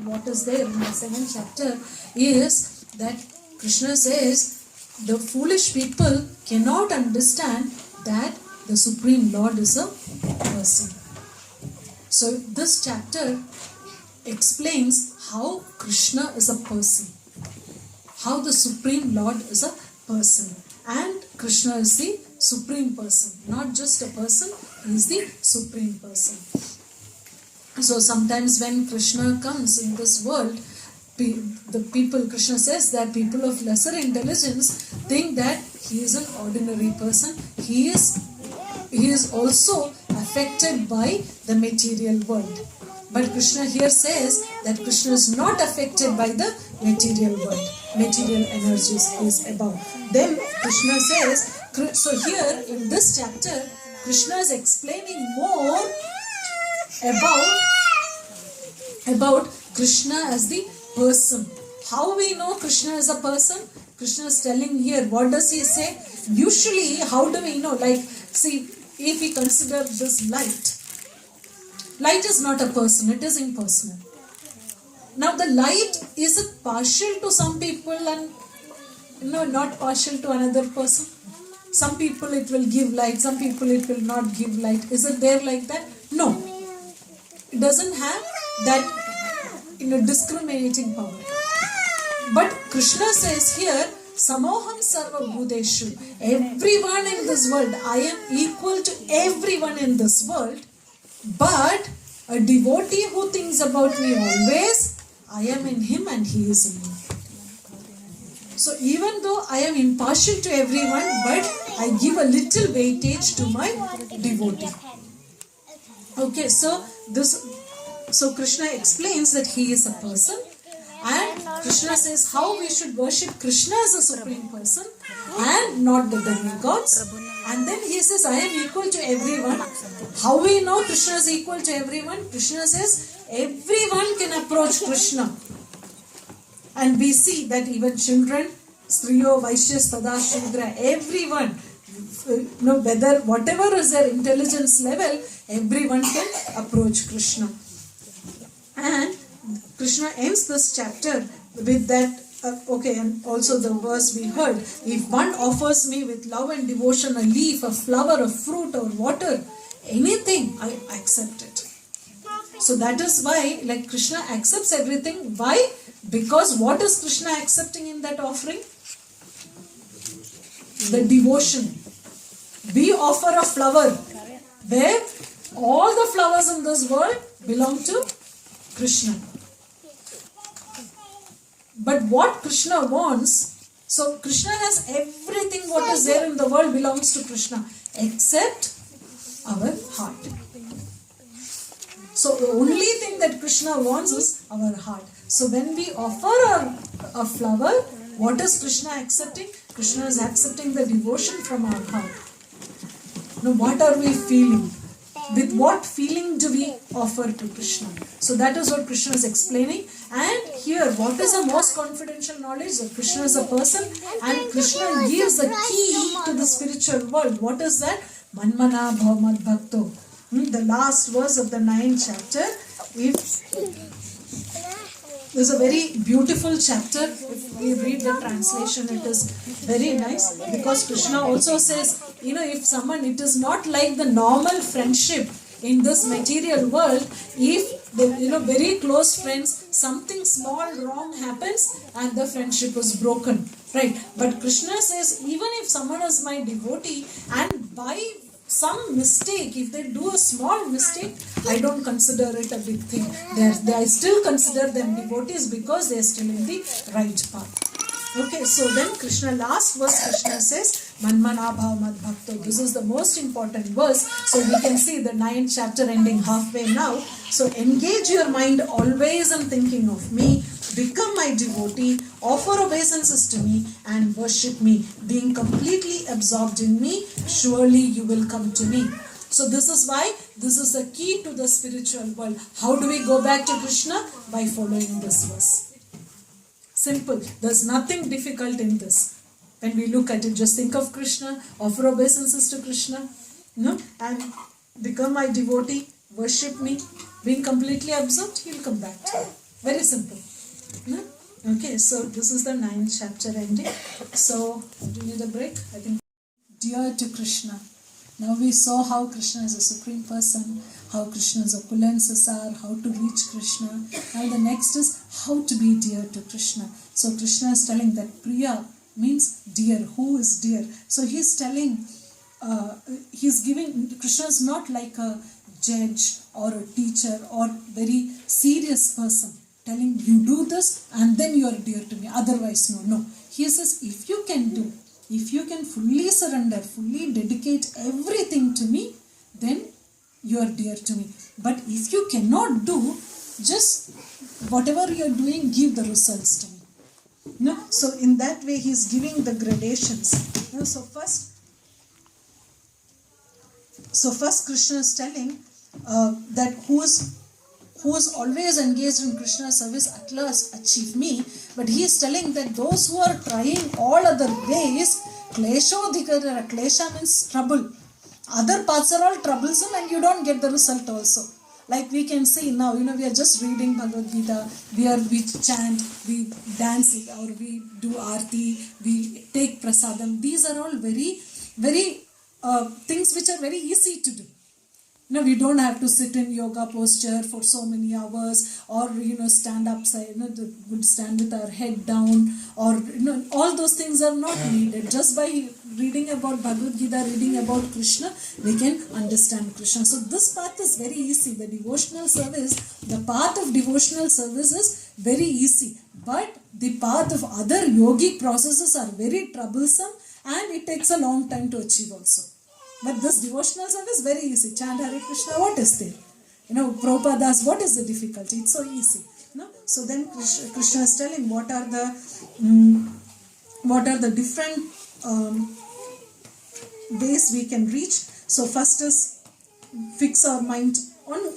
what is there in the 7th chapter is that Krishna says the foolish people cannot understand that the Supreme Lord is a person. So this chapter explains how Krishna is a person, how the Supreme Lord is a person, and Krishna is the Supreme Person, not just a person, he is the Supreme Person. So sometimes when Krishna comes in this world, the people, Krishna says that people of lesser intelligence think that he is an ordinary person. He is also affected by the material world. But Krishna here says that Krishna is not affected by the material world. Material energies is above. Then Krishna says, so here in this chapter, Krishna is explaining more about Krishna as the person. How we know Krishna is a person? Krishna is telling here, what does he say? Usually, how do we know? Like, see, if we consider this light is not a person, it is impersonal. Now the light, is it partial to some people and not partial to another person? Some people it will give light, some people it will not give light. Is it there like that? No. It doesn't have that discriminating power. But Krishna says here, Samoham Sarva Bhudeshu. Everyone in this world, I am equal to everyone in this world. But a devotee who thinks about me always, I am in him and he is in me. So even though I am impartial to everyone, but I give a little weightage to my devotee. Okay, so Krishna explains that he is a person, and Krishna says how we should worship Krishna as a Supreme Person and not the demigods. And then he says, I am equal to everyone. How we know Krishna is equal to everyone? Krishna says everyone can approach Krishna. And we see that even children, Striyo, Vaishyas, Tada, Shudra, everyone, whatever is their intelligence level, everyone can approach Krishna. And Krishna ends this chapter with that, and also the verse we heard, if one offers me with love and devotion a leaf, a flower, a fruit or water, anything, I accept it. So that is why, like, Krishna accepts everything. Why? Because what is Krishna accepting in that offering? The devotion. We offer a flower where all the flowers in this world belong to Krishna. But what Krishna wants, so Krishna has everything what is there in the world belongs to Krishna except our heart. So the only thing that Krishna wants is our heart. So when we offer a flower, what is Krishna accepting? Krishna is accepting the devotion from our heart. Now what are we feeling? With what feeling do we offer to Krishna? So that is what Krishna is explaining. And here, what is the most confidential knowledge? That Krishna is a person, and Krishna gives the key to the spiritual world. What is that? Manmana bhavamad bhakto. The last verse of the 9th chapter. There's a very beautiful chapter. If we read the translation, it is very nice, because Krishna also says, if someone, it is not like the normal friendship in this material world. If very close friends, something small wrong happens and the friendship is broken, right? But Krishna says, even if someone is my devotee and by some mistake, if they do a small mistake, I don't consider it a big thing. I still consider them devotees because they are still in the right path. Okay, so then Krishna, last verse, Krishna says, Manmana bhavamad bhakto. This is the most important verse. So we can see the 9th chapter ending halfway now. So engage your mind always in thinking of me. Become my devotee, offer obeisances to me and worship me. Being completely absorbed in me, surely you will come to me. So this is why this is the key to the spiritual world. How do we go back to Krishna? By following this verse. Simple. There's nothing difficult in this. When we look at it, just think of Krishna, offer obeisances to Krishna, and become my devotee, worship me. Being completely absorbed, he'll come back to you. Very simple. No? Okay, so this is the 9th chapter ending. So, do you need a break? I think. Dear to Krishna. Now we saw how Krishna is a supreme person, how Krishna's opulences are, how to reach Krishna. Now the next is how to be dear to Krishna. So Krishna is telling that Priya means dear. Who is dear? So he's telling, he's giving, Krishna is not like a judge or a teacher or very serious person telling you do this and then you are dear to me. Otherwise, no. He says, if you can do, if you can fully surrender, fully dedicate everything to me, then you are dear to me. But if you cannot do, just whatever you are doing, give the results to me. No? So in that way, he is giving the gradations. No? So first Krishna is telling that who is always engaged in Krishna's service at last achieve me. But he is telling that those who are trying all other ways, kleshodhikara, klesha means trouble. Other paths are all troublesome and you don't get the result also. Like we can see now, we are just reading Bhagavad Gita, we chant, we dance or we do aarti, we take prasadam. These are all very, very things which are very easy to do. We don't have to sit in yoga posture for so many hours or, stand upside, would stand with our head down or, all those things are not needed. Just by reading about Bhagavad Gita, reading about Krishna, we can understand Krishna. So this path is very easy. The path of devotional service is very easy. But the path of other yogic processes are very troublesome and it takes a long time to achieve also. But this devotional service is very easy. Chant Hare Krishna, what is there? Prabhupada asks, what is the difficulty? It's so easy. No? So then Krishna is telling what are the different ways we can reach. So first is fix our mind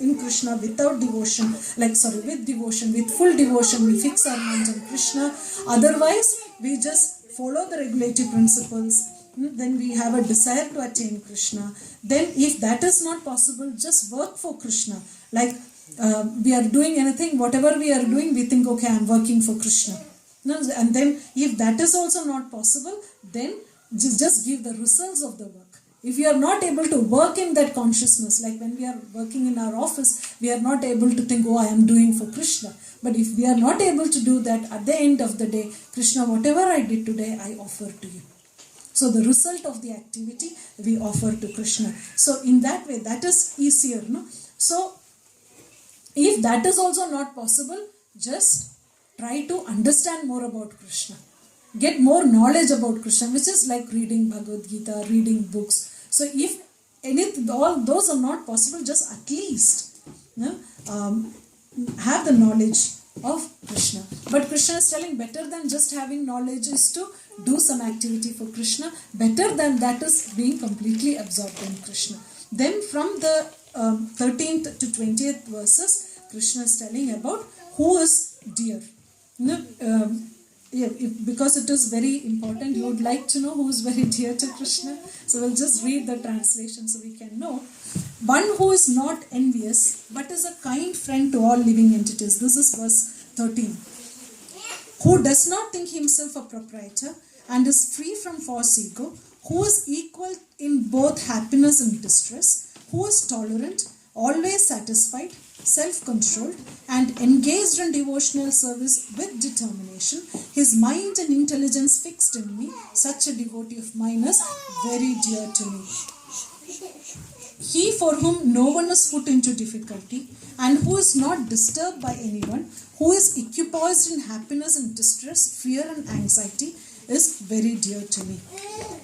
in Krishna without devotion. With devotion, with full devotion, we fix our mind on Krishna. Otherwise, we just follow the regulative principles. Then we have a desire to attain Krishna. Then if that is not possible, just work for Krishna. We are doing anything, whatever we are doing, we think, okay, I am working for Krishna. And then if that is also not possible, then just give the results of the work. If you are not able to work in that consciousness, like when we are working in our office, we are not able to think, I am doing for Krishna. But if we are not able to do that, at the end of the day, Krishna, whatever I did today, I offer to you. So the result of the activity we offer to Krishna. So in that way, that is easier. No? So if that is also not possible, just try to understand more about Krishna. Get more knowledge about Krishna, which is like reading Bhagavad Gita, reading books. So if all those are not possible, just at least have the knowledge of Krishna. But Krishna is telling better than just having knowledge is to do some activity for Krishna. Better than that is being completely absorbed in Krishna. Then from the 13th to 20th verses, Krishna is telling about who is dear. Because it is very important, you would like to know who is very dear to Krishna. So we'll just read the translation so we can know. One who is not envious, but is a kind friend to all living entities. This is verse 13. Who does not think himself a proprietor and is free from false ego, who is equal in both happiness and distress, who is tolerant, always satisfied, self-controlled, and engaged in devotional service with determination, his mind and intelligence fixed in me, such a devotee of mine is very dear to me. He for whom no one is put into difficulty and who is not disturbed by anyone, who is equipoised in happiness and distress, fear and anxiety, is very dear to me.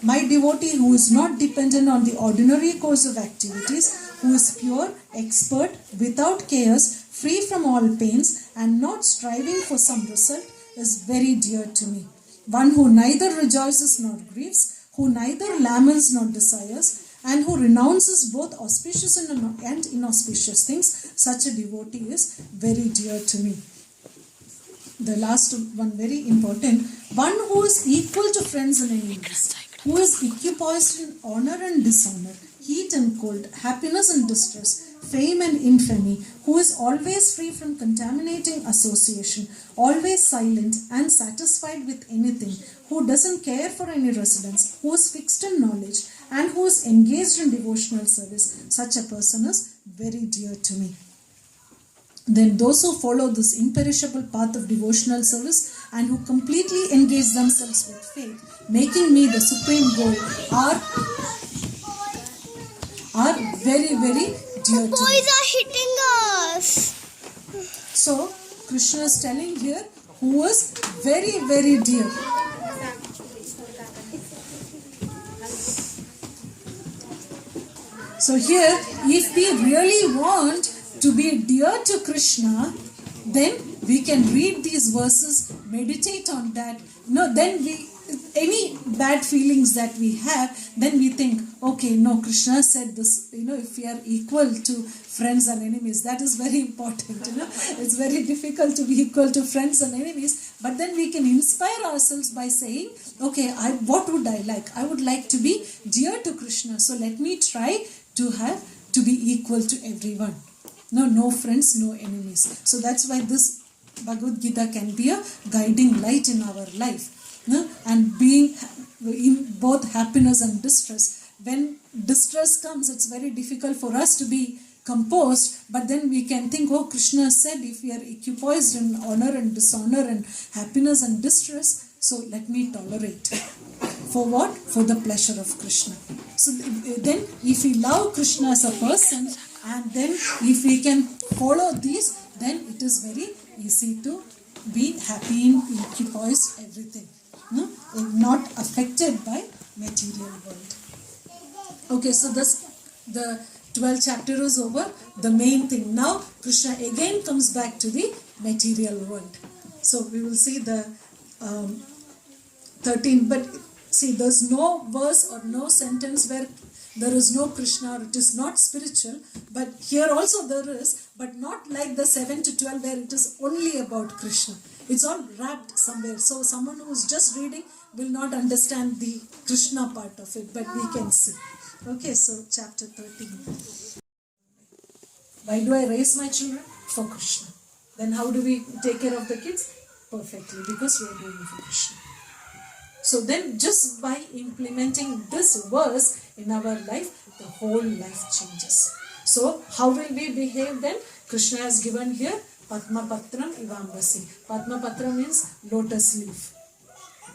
My devotee who is not dependent on the ordinary course of activities, who is pure, expert, without cares, free from all pains and not striving for some result, is very dear to me. One who neither rejoices nor grieves, who neither laments nor desires, and who renounces both auspicious and inauspicious things, such a devotee is very dear to me. The last one, very important. One who is equal to friends and enemies, who is equipoised in honor and dishonor, heat and cold, happiness and distress, fame and infamy, who is always free from contaminating association, always silent and satisfied with anything, who doesn't care for any residence, who is fixed in knowledge, and who is engaged in devotional service, such a person is very dear to me. Then those who follow this imperishable path of devotional service and who completely engage themselves with faith, making me the supreme goal, are very, very dear to me. Boys are hitting us. So, Krishna is telling here who is very, very dear. So here, if we really want to be dear to Krishna, then we can read these verses, meditate on that. Then any bad feelings that we have, then we think, okay, no, Krishna said this, if we are equal to friends and enemies, that is very important, It's very difficult to be equal to friends and enemies, but then we can inspire ourselves by saying, okay, what would I like? I would like to be dear to Krishna, so let me try to be equal to everyone. No friends, no enemies. So that's why this Bhagavad Gita can be a guiding light in our life. And being in both happiness and distress. When distress comes, it's very difficult for us to be composed, but then we can think, oh, Krishna said if we are equipoised in honor and dishonor and happiness and distress, so let me tolerate. For what? For the pleasure of Krishna. So then if we love Krishna as a person, and then if we can follow these, then it is very easy to be happy in equipoised everything. Not affected by material world. Okay, so the 12th chapter is over. The main thing. Now Krishna again comes back to the material world. So we will see the 13. But see, there's no verse or no sentence where there is no Krishna or it is not spiritual. But here also there is, but not like the 7 to 12 where it is only about Krishna. It's all wrapped somewhere. So someone who is just reading will not understand the Krishna part of it, but we can see. Okay, so chapter 13. Why do I raise my children? For Krishna. Then how do we take care of the kids? Perfectly, because we are doing it for Krishna. So then just by implementing this verse in our life, the whole life changes. So how will we behave then? Krishna has given here Padma Patram Ivambasi. Padma Patra means lotus leaf.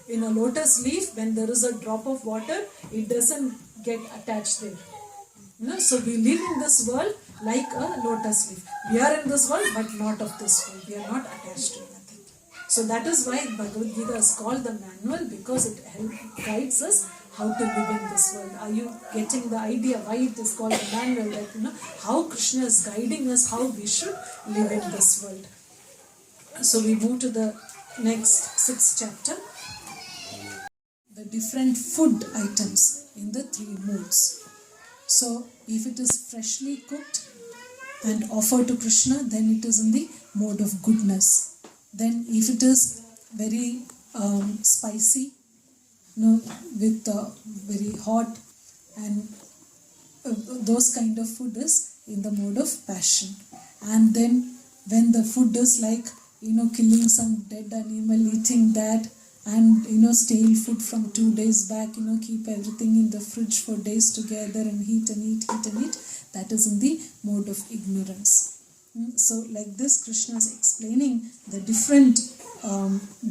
In a lotus leaf, when there is a drop of water, it doesn't get attached there. So we live in this world like a lotus leaf. We are in this world, but not of this world. We are not attached to nothing. So that is why Bhagavad Gita is called the manual, because it guides us how to live in this world. Are you getting the idea why it is called the manual? That how Krishna is guiding us, how we should live in this world. So we move to the next 6th chapter. The different food items in the 3 moods. So if it is freshly cooked and offered to Krishna, then it is in the mode of goodness. Then if it is very spicy, with very hot and those kind of food is in the mode of passion. And then when the food is like, killing some dead animal, eating that, and stale food from 2 days back, keep everything in the fridge for days together and heat and eat, that is in the mode of ignorance. So like this, Krishna is explaining the different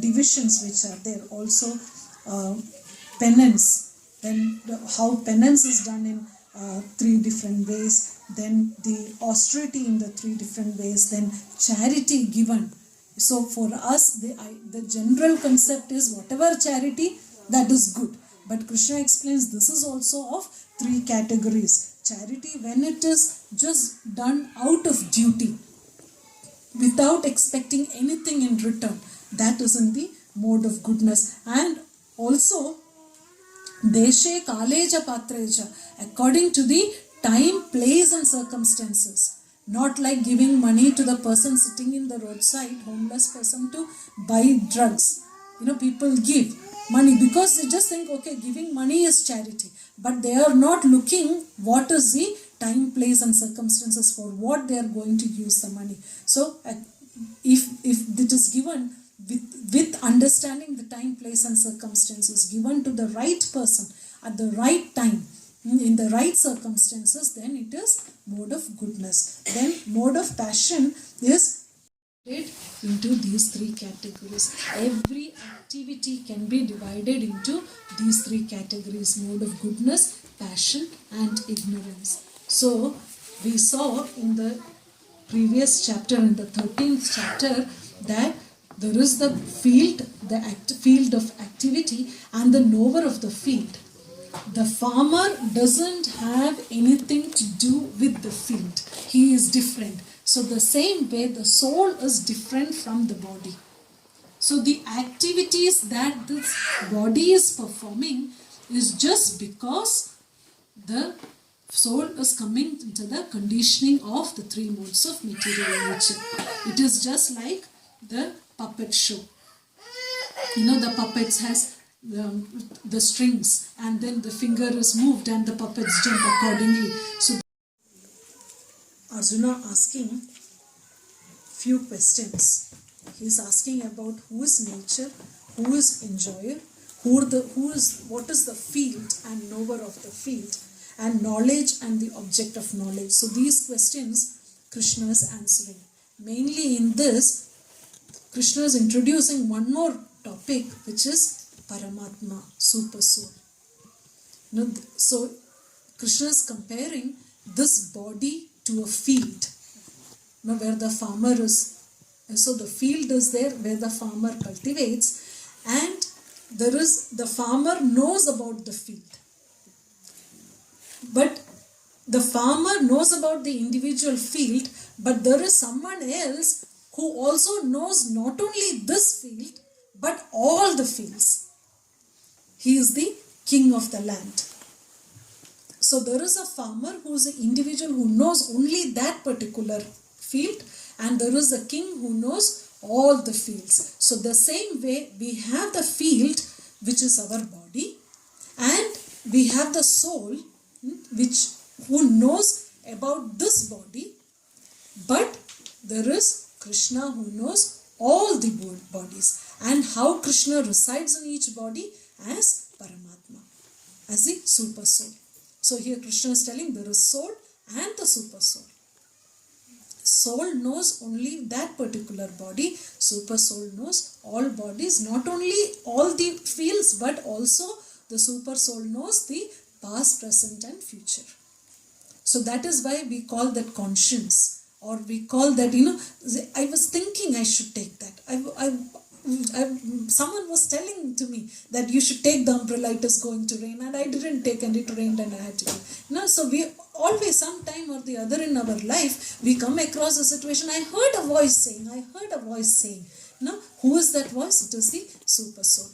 divisions which are there. Also penance, then how penance is done in 3 different ways, then the austerity in the 3 different ways, then charity given. So for us, the general concept is whatever charity, that is good. But Krishna explains this is also of 3 categories. Charity when it is just done out of duty, without expecting anything in return, that is in the mode of goodness. And also Deshe Kaleja Patreja, according to the time, place and circumstances. Not like giving money to the person sitting in the roadside, homeless person, to buy drugs. People give money because they just think, okay, giving money is charity. But they are not looking what is the time, place and circumstances for what they are going to use the money. So if it is given with understanding the time, place and circumstances, given to the right person at the right time, in the right circumstances, then it is mode of goodness. Then mode of passion is into these three categories. Every activity can be divided into these three categories: mode of goodness, passion and ignorance. So we saw in the previous chapter, in the 13th chapter, that there is the field, field of activity and the knower of the field. The farmer doesn't have anything to do with the field. He is different. So the same way the soul is different from the body. So the activities that this body is performing is just because the soul is coming into the conditioning of the three modes of material nature. It is just like the puppet show. You know, the puppets has the strings, and then the finger is moved and the puppets jump accordingly. So Arjuna asking few questions. He is asking about who is nature, who is enjoyer, what is the field and knower of the field, and knowledge and the object of knowledge. So these questions Krishna is answering. Mainly in this, Krishna is introducing one more topic, which is Paramatma, super soul. So Krishna is comparing this body to a field, where the farmer is. So the field is there where the farmer cultivates, and the farmer knows about the field. But the farmer knows about the individual field, but there is someone else who also knows not only this field, but all the fields. He is the king of the land. So there is a farmer who is an individual who knows only that particular field, and there is a king who knows all the fields. So the same way we have the field, which is our body, and we have the soul, who knows about this body, but there is Krishna who knows all the bodies, and how Krishna resides in each body as Paramatma, as the super soul. So here Krishna is telling there is soul and the super soul. Soul knows only that particular body. Super soul knows all bodies, not only all the fields, but also the super soul knows the past, present and future. So that is why we call that conscience, or we call that, I was thinking I should take that. Someone was telling to me that you should take the umbrella, it is going to rain, and I didn't take, and it rained and I had to go. So we always, sometime or the other in our life, we come across a situation. I heard a voice saying. Who is that voice? It is the super soul.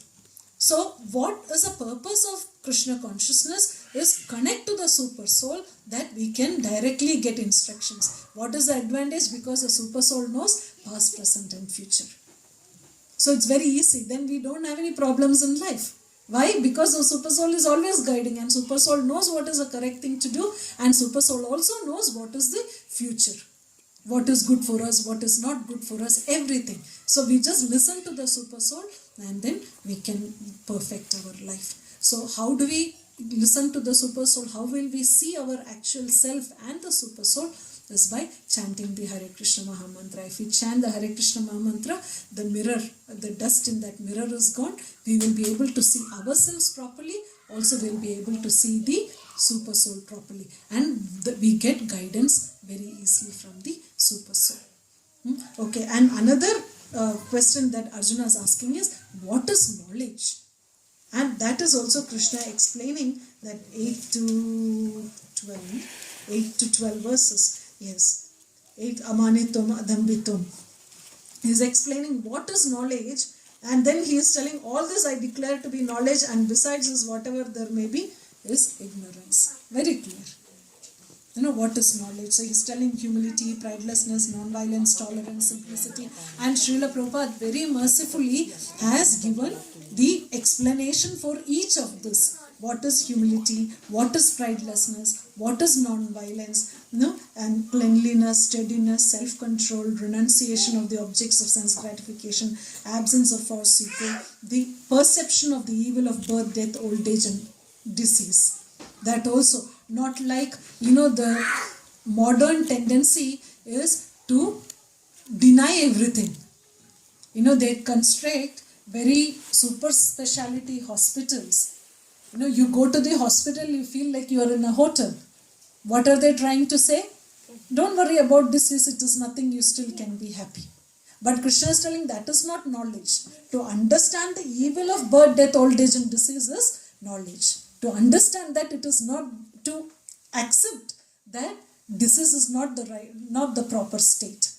So what is the purpose of Krishna consciousness is connect to the super soul, that we can directly get instructions. What is the advantage? Because the super soul knows past, present and future. So it's very easy. Then we don't have any problems in life. Why? Because the super soul is always guiding, and super soul knows what is the correct thing to do, and super soul also knows what is the future. What is good for us, what is not good for us, everything. So we just listen to the super soul, and then we can perfect our life. So how do we listen to the super soul? How will we see our actual self and the super soul? Is by chanting the Hare Krishna Maha Mantra. If we chant the Hare Krishna Maha Mantra, the mirror, the dust in that mirror is gone. We will be able to see ourselves properly. Also, we will be able to see the super soul properly. And we get guidance very easily from the super soul. Okay, and another question that Arjuna is asking is, what is knowledge? And that is also Krishna explaining that 8 to 12 verses. Yes, 8 amanitum adambitum. He is explaining what is knowledge, and then he is telling all this I declare to be knowledge, and besides is whatever there may be is ignorance. Very clear. What is knowledge? So he is telling humility, pridelessness, non-violence, tolerance, simplicity, and Srila Prabhupada very mercifully has given the explanation for each of this. what is humility, what is pridelessness, what is non-violence, and cleanliness, steadiness, self-control, renunciation of the objects of sense gratification, absence of false ego, the perception of the evil of birth, death, old age and disease. That also, not like, the modern tendency is to deny everything. They construct very super speciality hospitals. You go to the hospital, you feel like you are in a hotel. What are they trying to say? Don't worry about disease, it is nothing, you still can be happy. But Krishna is telling that is not knowledge. To understand the evil of birth, death, old age and disease is knowledge. To understand that it is not, to accept that disease is not the proper state.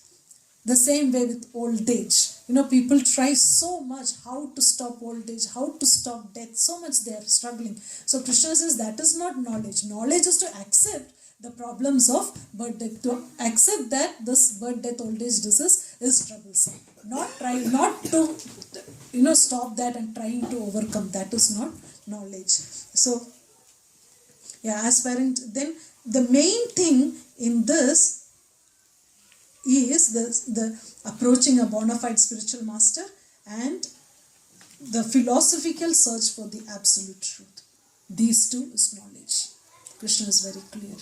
The same way with old age. People try so much how to stop old age, how to stop death. So much they are struggling. So Krishna says that is not knowledge. Knowledge is to accept the problems of birth, death. To accept that this birth, death, old age disease is troublesome. Not to stop that and trying to overcome. That is not knowledge. So aspirant. Then the main thing in this is the approaching a bona fide spiritual master and the philosophical search for the absolute truth. These two is knowledge. Krishna is very clear.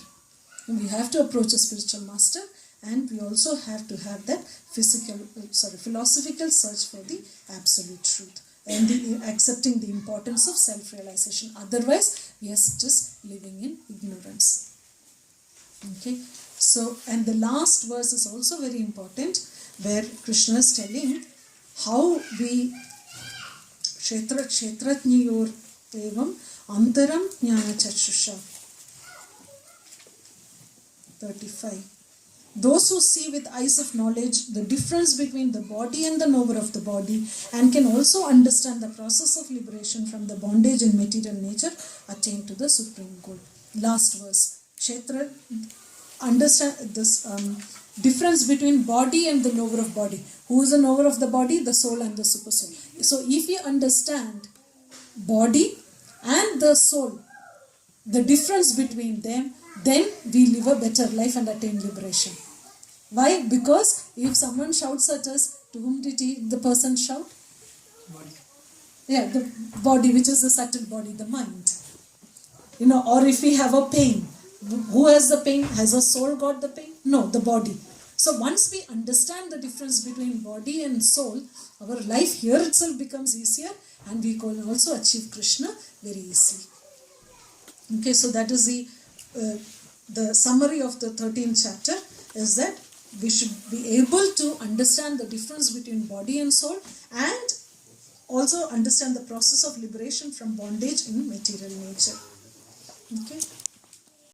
And we have to approach a spiritual master, and we also have to have that philosophical search for the absolute truth and accepting the importance of self-realization. Otherwise, we are just living in ignorance. Okay. So, and the last verse is also very important, where Krishna is telling how we kshetratnyor evam antaram jnana chachusha. 35. Those who see with eyes of knowledge the difference between the body and the knower of the body, and can also understand the process of liberation from the bondage in material nature, attain to the supreme goal. Last verse. Kshetra, understand this difference between body and the knower of body. Who is the knower of the body? The soul and the super soul. So if we understand body and the soul, the difference between them, then we live a better life and attain liberation. Why? Because if someone shouts at us, to whom did the person shout? Body. Yeah, the body, which is the subtle body, the mind. Or if we have a pain, who has the pain? Has a soul got the pain? No, the body. So once we understand the difference between body and soul, our life here itself becomes easier, and we can also achieve Krishna very easily. Okay, so that is the summary of the 13th chapter, is that we should be able to understand the difference between body and soul, and also understand the process of liberation from bondage in material nature. Okay.